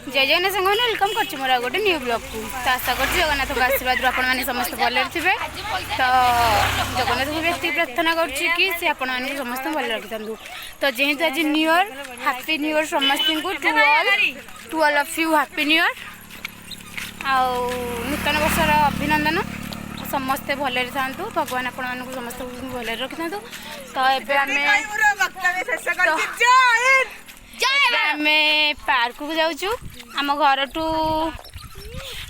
जय जगन्नाथ संग वेलकम कर मोर गोटे न्यू ब्लॉग को तो आशा कर जगन्नाथ आशीर्वाद आपने समस्त भले थे तो जगन्नाथ को व्यक्ति प्रार्थना करी आपण मैंने समस्त भले रखी तो जेहेतु आज new year happy new year समस्त को to all of you happy new year आउ नूतन वर्षर अभिनंदन समस्ते भले था भगवान आपण मानक समस्त भले रखी था तो आम पार्क को जाऊँ आम घर टू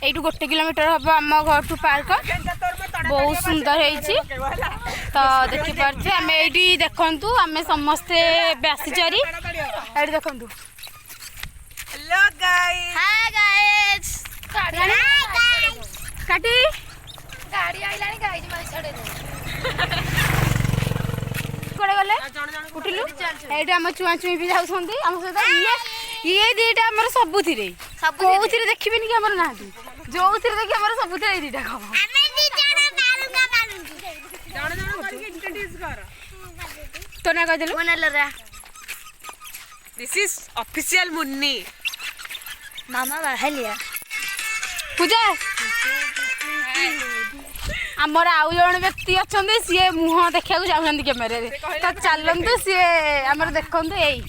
यू 1 किलोमीटर हम आम घर टू पार्क बहुत सुंदर है तो देखिपे आम ये देखु आम समस्ते आसीचारी ये देखु काटी गाड़ी आइलानी गाड़ी कड़े गले उठिलु ये आम चुआ चुई भी जाऊँ आम सहित ये दीटा आम सबुथि कौन देखिए कि आम ना जो देखिए आम सबुथ दीटा खबर तो ना कह दिस इज ऑफिशियल मुन्नी मामा बाहलिया पूजा आमर आउ जन व्यक्ति अच्छा सी मुह देखा चाहते कैमेरा तो चलतु सी आम देखु यही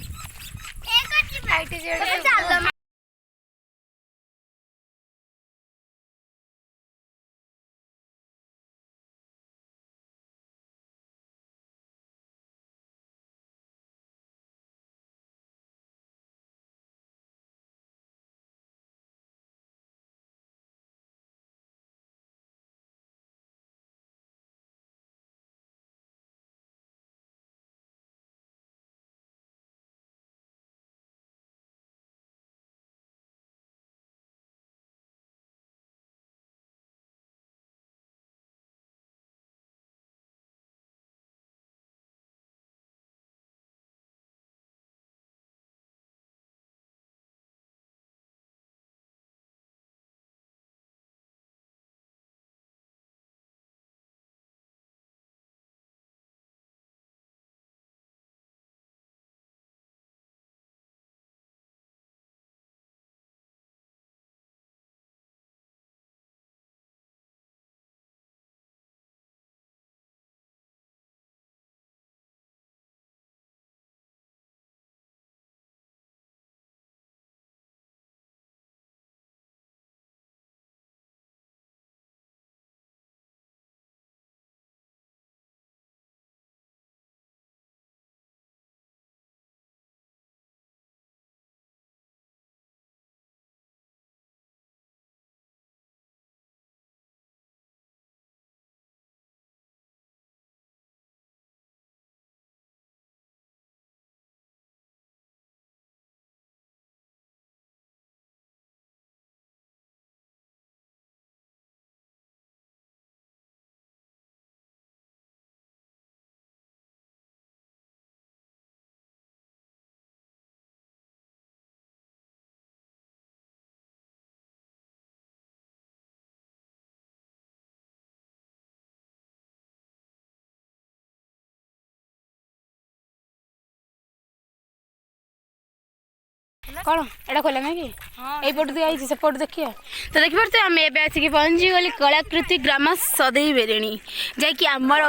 कौन एटा खोला ना कि यहीपट आई सेपट देखिए तो देखिए आम ए आसिक पहुँची गली कलाकृति ग्राम सदैई बेरेणी जैकि आमर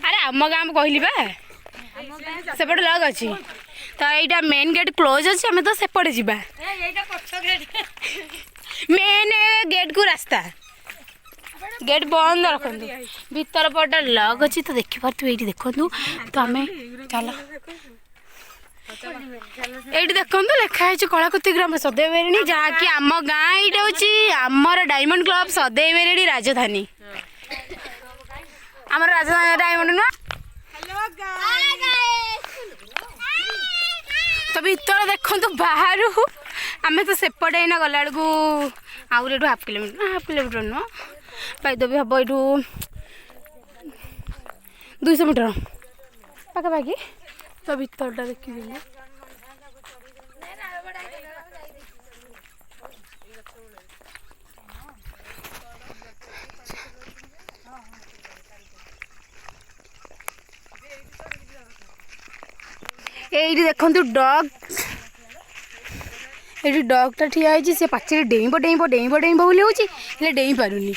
अरे आम गाँ कहली बा सेपट लग अच्छी तो यहाँ मेन गेट क्लोज अच्छे आम तो सेपटे जा मेन गेट को रास्ता गेट बंद रखु भीतर पट लग अच्छी तो देखिपे ये देखु तो आम चल ये देखो लिखाई कलाकृति ग्राम सदैव बेरेणी जहाँकि आम गाँ यहाँ हूँ आमर डायमंड क्लब सदैव बेरेणी राजधानी आमर राजधानी डायमंड नुआ तो भीतर देखो बाहर आम तो सेपटे ना गला बेलू आउे हाफ किलोमीटर नुह पाइद भी हम यू 200 मीटर पाखापाखि तो भीतरटा देखिए ये देखु डग ଏଠି ଡଗ୍ଟା ଠିଆ ହେଇଛି, ସେ ପାଚେରୀ ଡେଇଁବ ଡେଇଁବ ଡେଇଁବ ଡେଇଁବ ବୋଲି ହେଉଛି, ହେଲେ ଡେଇଁ ପାରୁନି।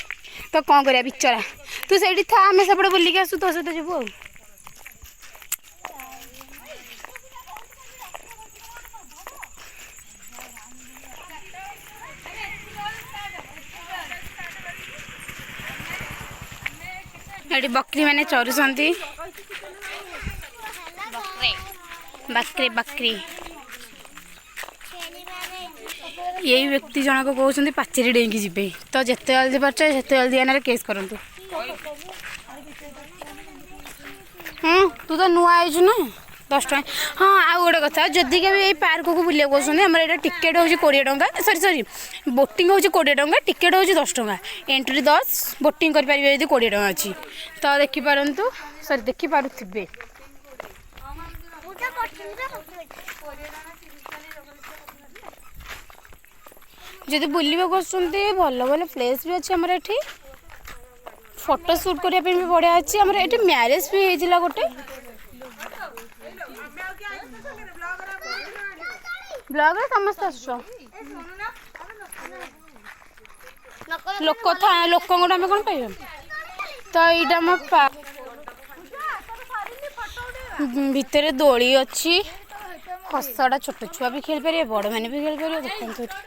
ତ କ'ଣ କରିବା ବିଚରା। ତୁ ସେଇଠି ଥା, ଆମେ ସେପଟେ ବୁଲିକି ଆସୁ, ତୋ ସହିତ ଯିବୁ ଆଉ। ଏଠି ବକରୀ ମାନେ ଚରୁଛନ୍ତି। ବାକ୍ରି ବାକ୍ରି। ଏଇ ବ୍ୟକ୍ତି ଜଣକ କହୁଛନ୍ତି ପାଚେରୀ ଡେଇଁକି ଯିବେ, ତ ଯେତେ ଜଲ୍ଦି ପାରୁଛ ସେତେ ଜଲ୍ଦି ଏନାରେ କେସ୍ କରନ୍ତୁ। ତୁ ତ ନୂଆ ଆଇଛୁ ନା, 10 ଟଙ୍କା। ହଁ, ଆଉ ଗୋଟେ କଥା, ଯଦି କେବେ ଏଇ ପାର୍କକୁ ବୁଲିବାକୁ ଆସୁଛନ୍ତି, ଆମର ଏଇଟା ଟିକେଟ୍ ହେଉଛି 20 ଟଙ୍କା, ସରି ବୋଟିଂ ହେଉଛି 20 ଟଙ୍କା, ଟିକେଟ୍ ହେଉଛି 10 ଟଙ୍କା, ଏଣ୍ଟ୍ରି 10, ବୋଟିଂ କରିପାରିବେ ଯଦି 20 ଟଙ୍କା ଅଛି। ତ ଦେଖିପାରନ୍ତୁ, ସରି ଦେଖିପାରୁଥିବେ। ଯଦି ବୁଲିବାକୁ ଆସୁଛନ୍ତି, ଭଲ ଭଲ ପ୍ଲେସ୍ ବି ଅଛି ଆମର ଏଠି, ଫଟୋ ସୁଟ୍ କରିବା ପାଇଁ ବି ବଢ଼ିଆ ଅଛି। ଆମର ଏଠି ମ୍ୟାରେଜ୍ ବି ହେଇଥିଲା ଗୋଟେ। ବ୍ଲଗ୍ରେ ସମସ୍ତେ ଆସୁଛ, ଲୋକଙ୍କଠୁ ଆମେ କ'ଣ ପାଇବା। ତ ଏଇଟା ଆମ ଭିତରେ ଦୋଳି ଅଛି, ଖସଡ଼ା ଛୋଟ ଛୁଆ ବି ଖେଳିପାରିବେ, ବଡ଼ମାନେ ବି ଖେଳିପାରିବେ। ଦେଖନ୍ତୁ ଏଠି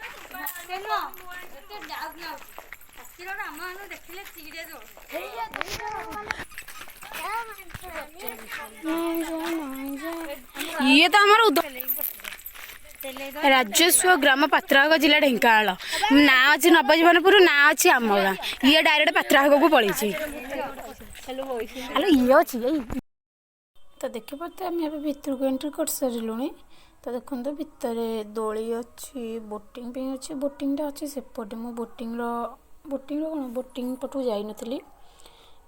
ଇଏ ତ ଆମର ରାଜସ୍ୱ ଗ୍ରାମ ପାତ୍ରହାଗ ଜିଲ୍ଲା ଢେଙ୍କାନାଳ। ନାଁ ଅଛି ନବଜୀବନପୁର, ନାଁ ଅଛି ଆମ ଗାଁ। ଇଏ ଡାଇରେକ୍ଟ ପାତ୍ରହାଗକୁ ପଳେଇଛି। ଇଏ ଅଛି ଏଇ। ତ ଦେଖିପାରୁଥିବେ ଆମେ ଏବେ ଭିତରକୁ ଏଣ୍ଟ୍ରି କରିସାରିଲୁଣି। ତ ଦେଖନ୍ତୁ ଭିତରେ ଦୋଳି ଅଛି, ବୋଟିଂ ପାଇଁ ଅଛି। ବୋଟିଂଟା ଅଛି ସେପଟେ। ମୁଁ ବୋଟିଂର କ'ଣ ବୋଟିଂ ପଟକୁ ଯାଇନଥିଲି,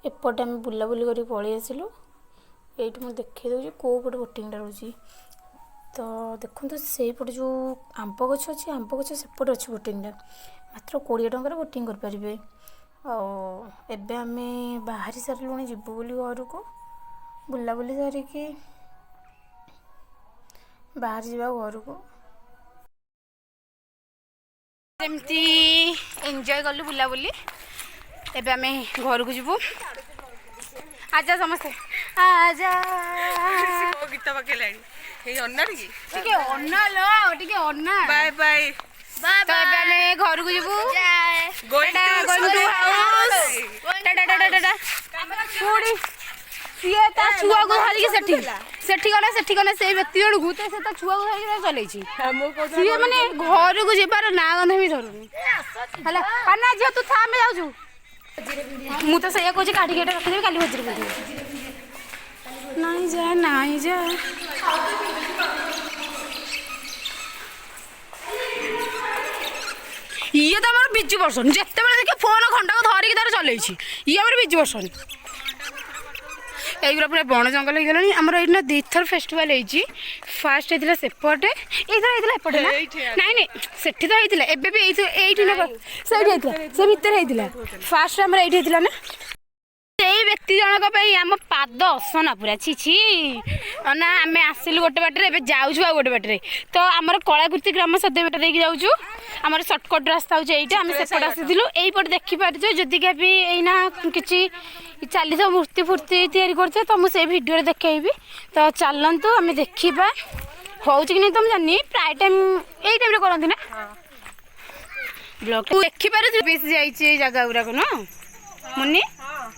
ଏପଟେ ଆମେ ବୁଲାବୁଲି କରି ପଳେଇ ଆସିଲୁ। ଏଇଠି ମୁଁ ଦେଖାଇ ଦେଉଛି କେଉଁ ପଟେ ବୋଟିଂଟା ରହୁଛି। ତ ଦେଖନ୍ତୁ ସେଇପଟେ ଯେଉଁ ଆମ୍ବ ଗଛ ଅଛି, ଆମ୍ବ ଗଛ ସେପଟେ ଅଛି ବୋଟିଂଟା। ମାତ୍ର 20 ଟଙ୍କାରେ ବୋଟିଂ କରିପାରିବେ। ଆଉ ଏବେ ଆମେ ବାହାରି ସାରିଲୁଣି ଯିବୁ ବୋଲି ଘରକୁ। ବୁଲାବୁଲି ସାରିକି ବାହାରି ଯିବା ଘରକୁ। ଯେମିତି ଏନ୍ଜୟ କଲୁ ବୁଲାବୁଲି, ଏବେ ଆମେ ଘରକୁ ଯିବୁ। ଆଜା ସମସ୍ତେ ଆଜା। ଗୀତ ପକେଇଲାଣି ଟିକେ ଅନା लो, ଟିକେ ଅନା। Bye bye. ତ ଏବେ ଆମେ ଘରକୁ ଯିବୁ। ସିଏ ତା ଛୁଆକୁ ଧରିକି ସେଠି ଗଲା ସେଇ ବ୍ୟକ୍ତି ଜଣକୁ ତ ସେ ତା ଛୁଆକୁ ଧରିକି ଚଲେଇଛି। ସିଏ ମାନେ ଘରକୁ ଯିବାର ନାଁ ଗନ୍ଧ ବି ଧରୁନି। ହେଲା କାନା ଝିଅ ତୁ ଥା, ଆମେ ଯାଉଛୁ। ମୁଁ ତ ସେଇଆ କହୁଛି, କାଢ଼ିକି ଏଇଟା ରଖିଦେବି, କାଲି ଭୋଜିରେ ପିନ୍ଧିବି। ନାଇଁ ଯା ଇଏ ତ ଆମର ବିଜୁ ବର୍ଷନ। ଯେତେବେଳେ ଦେଖେ ଫୋନ ଖଣ୍ଡକ ଧରିକି ତାର ଚଲେଇଛି। ଇଏ ଆମର ବିଜୁ ବର୍ଷନ। এইগুলো পুরা বଣ ଜଙ୍ଗଲ ହେଇଗଲାଣି। ଆମର ଏଇନା 2 ଥର ଫେଷ୍ଟିଭାଲ ହେଇଛି। ଫାଷ୍ଟ ହେଇଥିଲା ସେପଟେ, ଏଇଥର ହେଇଥିଲା ଏପଟେ ନା? ନାଇଁ ସେଠି ତ ହେଇଥିଲା, ଏବେ ବି ଏଇଠି ନା ସେଇଠି ହେଇଥିଲା, ସେ ଭିତରେ ହେଇଥିଲା। ଫାଷ୍ଟ ଆମର ଏଇଠି ହେଇଥିଲା ନା? ସେଇ ବ୍ୟକ୍ତି ଜଣକ ପାଇଁ ଆମ ପାଦ ଅସନା ପୁରା ଛି ନା। ଆମେ ଆସିଲୁ ଗୋଟେ ବାଟରେ, ଏବେ ଯାଉଛୁ ଆଉ ଗୋଟେ ବାଟରେ। ତ ଆମର କଳାକୃତି ଗ୍ରାମ ସଦୈବଟ ଦେଇକି ଯାଉଛୁ। ଆମର ସର୍ଟକଟ୍ ରାସ୍ତା ହେଉଛି ଏଇଟା। ଆମେ ସେପଟେ ଆସିଥିଲୁ, ଏଇପଟେ ଦେଖିପାରୁଛୁ। ଯଦି କେବେ ଏଇନା କିଛି ଚାଲିଥିବ ମୂର୍ତ୍ତି ଫୁର୍ତ୍ତି ତିଆରି କରୁଥିବେ, ତ ମୁଁ ସେଇ ଭିଡ଼ିଓରେ ଦେଖେଇବି। ତ ଚାଲନ୍ତୁ ଆମେ ଦେଖିବା ହେଉଛି କି ନାହିଁ ତ ମୁଁ ଜାଣିନି। ପ୍ରାୟ ଟାଇମ୍ ଏଇ ଟାଇମ୍ରେ କରନ୍ତି ନା ବ୍ଲଗ୍। ଦେଖିପାରୁଛୁ ପିସ୍ ଯାଇଛି ଏଇ ଜାଗା ଗୁଡ଼ାକ ନା ମୁନି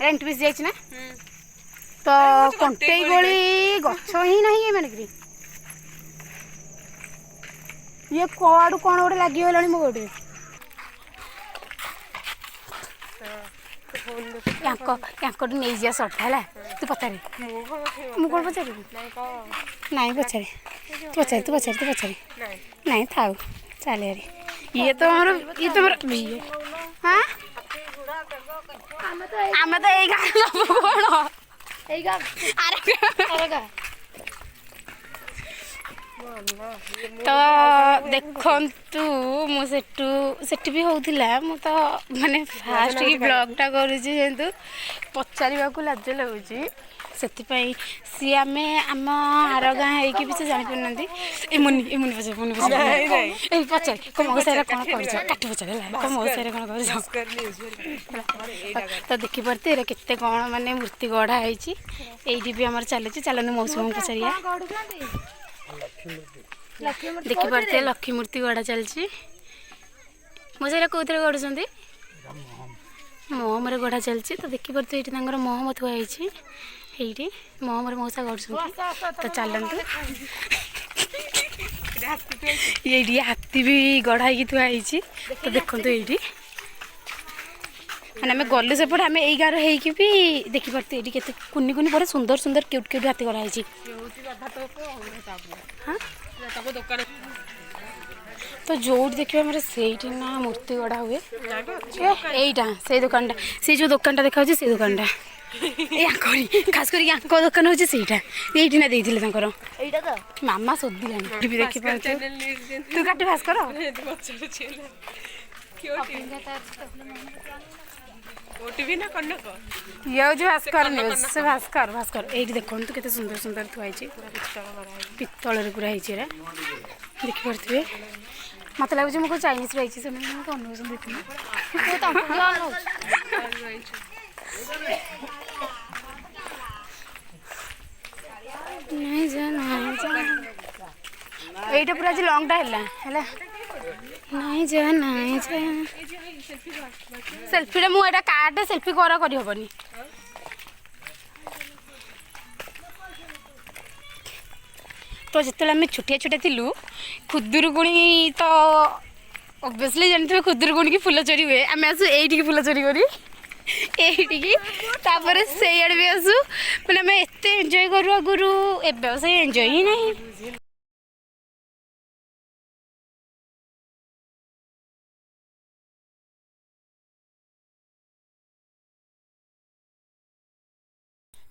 ଏଣ୍ଟ ପିସ୍ ଯାଇଛି ନା। ତ କଣ୍ଟେଇ ଗୋଳି ଗଛ ହିଁ ନାହିଁ ଏମାନଙ୍କରେ। ଇଏ କୁଆଡ଼ୁ କ'ଣ ଗୋଟେ ଲାଗିଗଲାଣି ମୋ ଗୋଟେ। ୟାଙ୍କଠୁ ନେଇଯିବା ସର୍ଟ ହେଲା। ତୁ ପଚାରେ, ମୁଁ କ'ଣ ପଚାରିବି? ନାଇଁ ପଚାରେ, ତୁ ପଚାରେ। ନାଇଁ ଥାଉ, ଚାଲେ ଆରେ। ଇଏ ତ ଆମର ହଁ ଆମେ ତ ଏଇ ଗାଁ କ'ଣ ତ ଦେଖନ୍ତୁ। ମୁଁ ସେଠି ବି ହେଉଥିଲା। ମୁଁ ତ ମାନେ ଫାଷ୍ଟ କି ବ୍ଲଗ୍ଟା କରୁଛି, ଯେହେତୁ ପଚାରିବାକୁ ଲାଜ ଲାଗୁଛି। ସେଥିପାଇଁ ସିଏ ଆମେ ଆମ ଆର ଗାଁ ହେଇକି ବି ସେ ଜାଣିପାରୁନାହାନ୍ତି। ଏ ମୁନି ଏଇ ପଚାରେ କୋ ମଉସାରେ କ'ଣ କରୁଛ କାଟି ପଚାରେ ହେଲା କୋ ମଉସାରେ କ'ଣ କରୁଛ। ତ ଦେଖିପାରୁଥିବେ ଏରା କେତେ କ'ଣ ମାନେ ମୂର୍ତ୍ତି ଗଢ଼ା ହେଇଛି। ଏଇଠି ବି ଆମର ଚାଲୁଛି। ଚାଲନ୍ତୁ ମୌସୁମୀଙ୍କୁ ପଚାରିବା। ଦେଖିପାରୁଥିବେ ଲକ୍ଷ୍ମୀ ମୂର୍ତ୍ତି ଗଢ଼ା ଚାଲିଛି। ମଉସାରେ କେଉଁଥିରେ ଗଢ଼ୁଛନ୍ତି? ମହମରେ ଗଢ଼ା ଚାଲିଛି। ତ ଦେଖିପାରୁଥିବେ ଏଇଠି ତାଙ୍କର ମହମ ଥୁଆ ହେଇଛି। ଏଇଠି ମହମରେ ମଉସା ଗଢ଼ୁଛନ୍ତି। ତ ଚାଲନ୍ତୁ। ଏଇଠି ହାତୀ ବି ଗଢ଼ା ହେଇକି ଥୁଆ ହେଇଛି। ତ ଦେଖନ୍ତୁ ଏଇଠି ମାନେ ଆମେ ଗଲୁ ସେପଟେ ଆମେ ଏଇ ଗାଁର ହେଇକି ବି ଦେଖିପାରୁଥିବେ ଏଇଠି କେତେ କୁନି କୁନି ପରେ ସୁନ୍ଦର ସୁନ୍ଦର କ୍ୟୁଟ୍ କ୍ୟୁଟ୍ ହାତୀ ଗଢ଼ା ହେଇଛି। ତ ଯୋଉଠି ଦେଖିବା ଆମର ସେଇଠି ନା ମୂର୍ତ୍ତି ଗଢ଼ା ହୁଏ। ଏଇଟା ସେଇ ଦୋକାନଟା ସେଇ ଯେଉଁ ଦୋକାନଟା ଦେଖାଯାଉଛି ସେଇ ଦୋକାନଟା ୟାଙ୍କରି ଖାସ କରିକି ୟାଙ୍କ ଦୋକାନ ହେଉଛି ସେଇଟା। ଏଇଠି ନା ଦେଇଥିଲେ ତାଙ୍କର ଏଇଟା ତ ମାମା ଶୋଧିଲାଣି। ବି ଦେଖିପାରୁଛୁ ତୁ କାଟି ଭାସ କର। ଇଏ ହେଉଛି ଭାସ୍କର ନ୍ୟୁଜ୍। ସେ ଭାସ୍କର ଏଇଠି ଦେଖନ୍ତୁ କେତେ ସୁନ୍ଦର ସୁନ୍ଦର ଥୁଆ ହେଇଛି। ପିତ୍ତଳରେ ପୁରା ହେଇଛି ଏରା ଦେଖିପାରୁଥିବେ। ମତେ ଲାଗୁଛି ମୁଁ କେଉଁ ଚାଇନିଜ୍ରେ ହେଇଛି। ସେମାନେ ମୋତେ ଅନଉଛନ୍ତି ଦେଖିନି। এইটা পুরো আজ লংটা হেলা হেলা নাই যা সেলফিটা মু এটা কার্ডে সেলফি করি হবনি। তো যেতବେଳେ ଆମେ ଛୋଟିଆ ଛୋଟିଆ ଥିଲୁ ଖୁଦୁରୁକୁଣୀ ତ ଅବଭିୟସଲି ଜାଣିଥିବେ ଖୁଦୁରୁକୁଣୀ କି ଫୁଲ ଚୋରି ହୁଏ। ଆମେ ଆସୁ ଏଇଠିକି ଫୁଲ ଚୋରି କରି ଏଇଠିକି। ତାପରେ ସେଇଆଡ଼େ ବି ଆସୁ। ମାନେ ଆମେ ଏତେ ଏନ୍ଜୟ କରୁ ଆଗରୁ। ଏବେ ଆଉ ସେଇ ଏନ୍ଜୟ ହିଁ ନାହିଁ।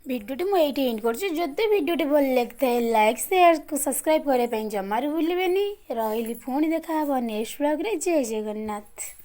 ভিডিওটি ମୁଁ ଏଇଠି ଏଣ୍ଡ କରୁଛି। ଯଦି ଭିଡ଼ିଓଟି ଭଲ ଲାଗିଥାଏ ଲାଇକ୍ ସେୟାର ସବସ୍କ୍ରାଇବ୍ କରିବା ପାଇଁ ଜମାରୁ ଭୁଲିବେନି। ରହିଲି ପୁଣି ଦେଖା ହେବ ନେକ୍ସଟ ବ୍ଲଗ୍ରେ। ଜୟ ଜଗନ୍ନାଥ।